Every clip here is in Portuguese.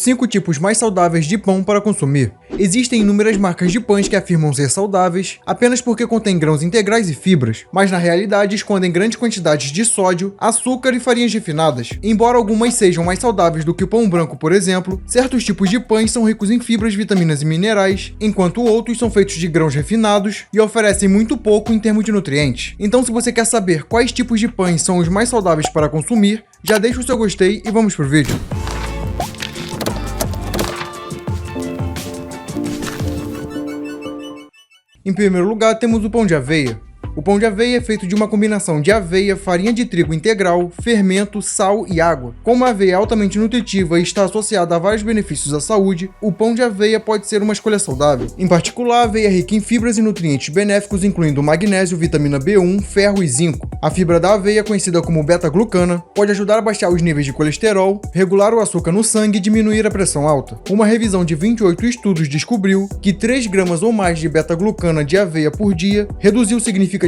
5 tipos mais saudáveis de pão para consumir. Existem inúmeras marcas de pães que afirmam ser saudáveis apenas porque contêm grãos integrais e fibras, mas na realidade escondem grandes quantidades de sódio, açúcar e farinhas refinadas. Embora algumas sejam mais saudáveis do que o pão branco, por exemplo, certos tipos de pães são ricos em fibras, vitaminas e minerais, enquanto outros são feitos de grãos refinados e oferecem muito pouco em termos de nutrientes. Então, se você quer saber quais tipos de pães são os mais saudáveis para consumir, já deixa o seu gostei e vamos pro vídeo. Em primeiro lugar, temos o pão de aveia. O pão de aveia é feito de uma combinação de aveia, farinha de trigo integral, fermento, sal e água. Como a aveia é altamente nutritiva e está associada a vários benefícios à saúde, o pão de aveia pode ser uma escolha saudável. Em particular, a aveia é rica em fibras e nutrientes benéficos, incluindo magnésio, vitamina B1, ferro e zinco. A fibra da aveia, conhecida como beta-glucana, pode ajudar a baixar os níveis de colesterol, regular o açúcar no sangue e diminuir a pressão alta. Uma revisão de 28 estudos descobriu que 3 gramas ou mais de beta-glucana de aveia por dia reduziu significativamente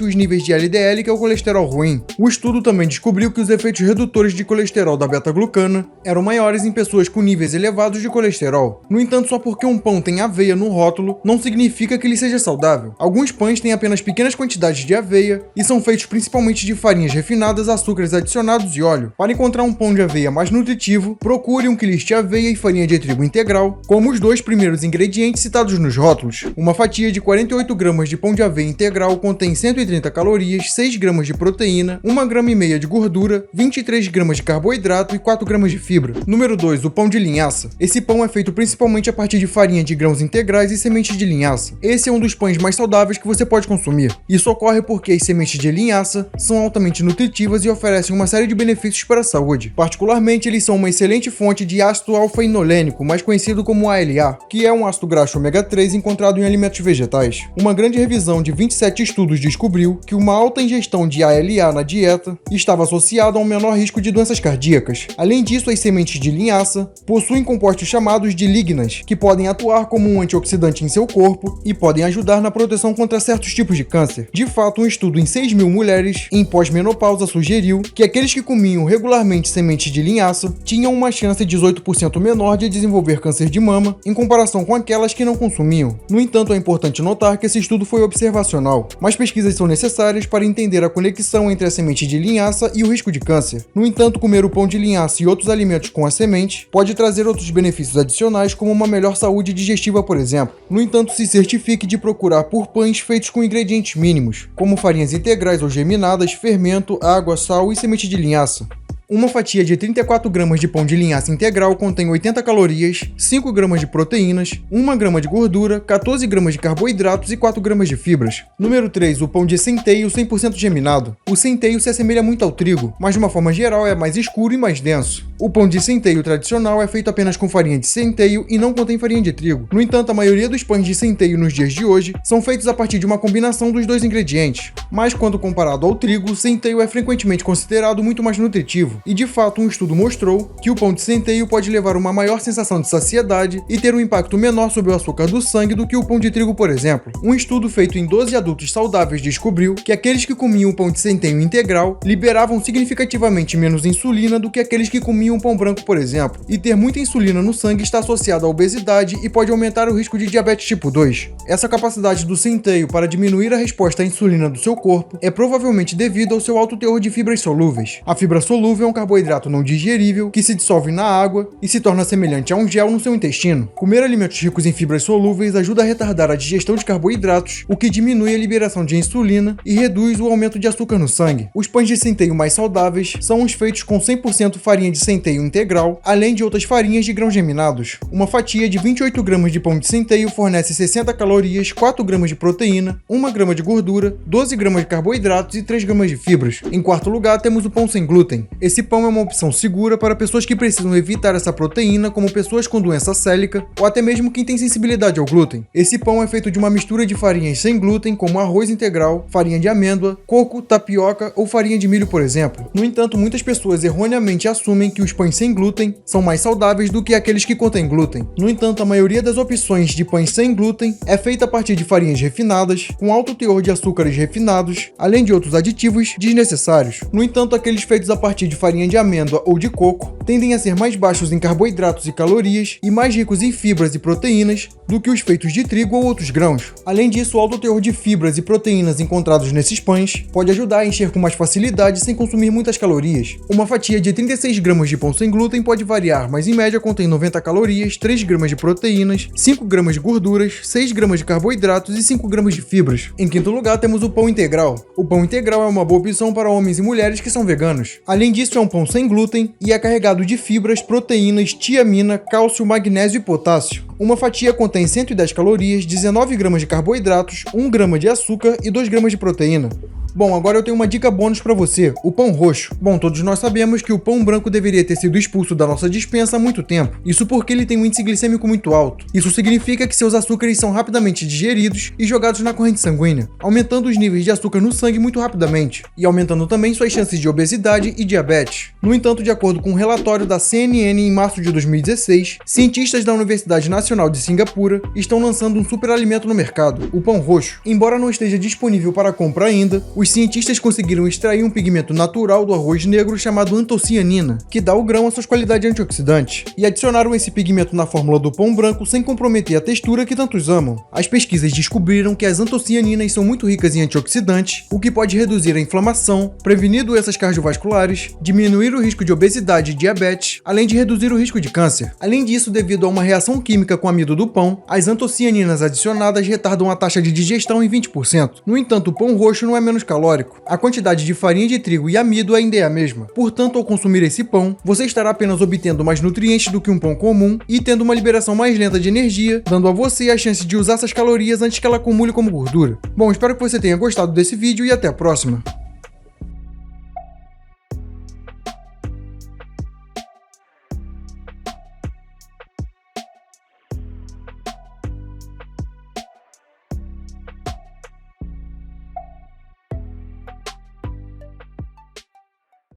os níveis de LDL, que é o colesterol ruim. O estudo também descobriu que os efeitos redutores de colesterol da beta-glucana eram maiores em pessoas com níveis elevados de colesterol. No entanto, só porque um pão tem aveia no rótulo, não significa que ele seja saudável. Alguns pães têm apenas pequenas quantidades de aveia e são feitos principalmente de farinhas refinadas, açúcares adicionados e óleo. Para encontrar um pão de aveia mais nutritivo, procure um que liste aveia e farinha de trigo integral como os 2 primeiros ingredientes citados nos rótulos. Uma fatia de 48 gramas de pão de aveia integral contém 130 calorias, 6 gramas de proteína, 1,5 grama de gordura, 23 gramas de carboidrato e 4 gramas de fibra. Número 2. O pão de linhaça. Esse pão é feito principalmente a partir de farinha de grãos integrais e sementes de linhaça. Esse é um dos pães mais saudáveis que você pode consumir. Isso ocorre porque as sementes de linhaça são altamente nutritivas e oferecem uma série de benefícios para a saúde. Particularmente, eles são uma excelente fonte de ácido alfa-inolênico, mais conhecido como ALA, que é um ácido graxo ômega 3 encontrado em alimentos vegetais. Uma grande revisão de 27 estudos descobriu que uma alta ingestão de ALA na dieta estava associada a um menor risco de doenças cardíacas. Além disso, as sementes de linhaça possuem compostos chamados de lignas, que podem atuar como um antioxidante em seu corpo e podem ajudar na proteção contra certos tipos de câncer. De fato, um estudo em 6.000 mulheres em pós-menopausa sugeriu que aqueles que comiam regularmente sementes de linhaça tinham uma chance 18% menor de desenvolver câncer de mama em comparação com aquelas que não consumiam. No entanto, é importante notar que esse estudo foi observacional, mas pesquisas são necessárias para entender a conexão entre a semente de linhaça e o risco de câncer. No entanto, comer o pão de linhaça e outros alimentos com a semente pode trazer outros benefícios adicionais, como uma melhor saúde digestiva, por exemplo. No entanto, se certifique de procurar por pães feitos com ingredientes mínimos, como farinhas integrais ou geminadas, fermento, água, sal e semente de linhaça. Uma fatia de 34 gramas de pão de linhaça integral contém 80 calorias, 5 gramas de proteínas, 1 grama de gordura, 14 gramas de carboidratos e 4 gramas de fibras. Número 3. O pão de centeio 100% geminado. O centeio se assemelha muito ao trigo, mas de uma forma geral é mais escuro e mais denso. O pão de centeio tradicional é feito apenas com farinha de centeio e não contém farinha de trigo. No entanto, a maioria dos pães de centeio nos dias de hoje são feitos a partir de uma combinação dos 2 ingredientes. Mas quando comparado ao trigo, o centeio é frequentemente considerado muito mais nutritivo. E de fato, um estudo mostrou que o pão de centeio pode levar uma maior sensação de saciedade e ter um impacto menor sobre o açúcar do sangue do que o pão de trigo, por exemplo. Um estudo feito em 12 adultos saudáveis descobriu que aqueles que comiam pão de centeio integral liberavam significativamente menos insulina do que aqueles que comiam pão branco, por exemplo. E ter muita insulina no sangue está associado à obesidade e pode aumentar o risco de diabetes tipo 2. Essa capacidade do centeio para diminuir a resposta à insulina do seu corpo é provavelmente devido ao seu alto teor de fibras solúveis. A fibra solúvel é um carboidrato não digerível que se dissolve na água e se torna semelhante a um gel no seu intestino. Comer alimentos ricos em fibras solúveis ajuda a retardar a digestão de carboidratos, o que diminui a liberação de insulina e reduz o aumento de açúcar no sangue. Os pães de centeio mais saudáveis são os feitos com 100% farinha de centeio integral, além de outras farinhas de grãos geminados. Uma fatia de 28 gramas de pão de centeio fornece 60 calorias, 4 gramas de proteína, 1 grama de gordura, 12 gramas de carboidratos e 3 gramas de fibras. Em quarto lugar, temos o pão sem glúten. Esse pão é uma opção segura para pessoas que precisam evitar essa proteína, como pessoas com doença célica ou até mesmo quem tem sensibilidade ao glúten. Esse pão é feito de uma mistura de farinhas sem glúten, como arroz integral, farinha de amêndoa, coco, tapioca ou farinha de milho, por exemplo. No entanto, muitas pessoas erroneamente assumem que os pães sem glúten são mais saudáveis do que aqueles que contêm glúten. No entanto, a maioria das opções de pães sem glúten é feita a partir de farinhas refinadas, com alto teor de açúcares refinados, além de outros aditivos desnecessários. No entanto, aqueles feitos a partir de farinha farinha de amêndoa ou de coco tendem a ser mais baixos em carboidratos e calorias e mais ricos em fibras e proteínas do que os feitos de trigo ou outros grãos. Além disso, o alto teor de fibras e proteínas encontrados nesses pães pode ajudar a encher com mais facilidade sem consumir muitas calorias. Uma fatia de 36 gramas de pão sem glúten pode variar, mas em média contém 90 calorias, 3 gramas de proteínas, 5 gramas de gorduras, 6 gramas de carboidratos e 5 gramas de fibras. Em quinto lugar, temos o pão integral. O pão integral é uma boa opção para homens e mulheres que são veganos. Além disso, é um pão sem glúten e é carregado de fibras, proteínas, tiamina, cálcio, magnésio e potássio. Uma fatia contém 110 calorias, 19 gramas de carboidratos, 1 grama de açúcar e 2 gramas de proteína. Bom, agora eu tenho uma dica bônus para você, o pão roxo. Bom, todos nós sabemos que o pão branco deveria ter sido expulso da nossa despensa há muito tempo. Isso porque ele tem um índice glicêmico muito alto. Isso significa que seus açúcares são rapidamente digeridos e jogados na corrente sanguínea, aumentando os níveis de açúcar no sangue muito rapidamente, e aumentando também suas chances de obesidade e diabetes. No entanto, de acordo com um relatório da CNN em março de 2016, cientistas da Universidade Nacional de Singapura estão lançando um superalimento no mercado, o pão roxo. Embora não esteja disponível para compra ainda, os cientistas conseguiram extrair um pigmento natural do arroz negro chamado antocianina, que dá ao grão a suas qualidades antioxidantes, e adicionaram esse pigmento na fórmula do pão branco sem comprometer a textura que tantos amam. As pesquisas descobriram que as antocianinas são muito ricas em antioxidantes, o que pode reduzir a inflamação, prevenir doenças cardiovasculares, diminuir o risco de obesidade e diabetes, além de reduzir o risco de câncer. Além disso, devido a uma reação química com o amido do pão, as antocianinas adicionadas retardam a taxa de digestão em 20%. No entanto, o pão roxo não é menos calórico. A quantidade de farinha de trigo e amido ainda é a mesma. Portanto, ao consumir esse pão, você estará apenas obtendo mais nutrientes do que um pão comum e tendo uma liberação mais lenta de energia, dando a você a chance de usar essas calorias antes que ela acumule como gordura. Bom, espero que você tenha gostado desse vídeo e até a próxima.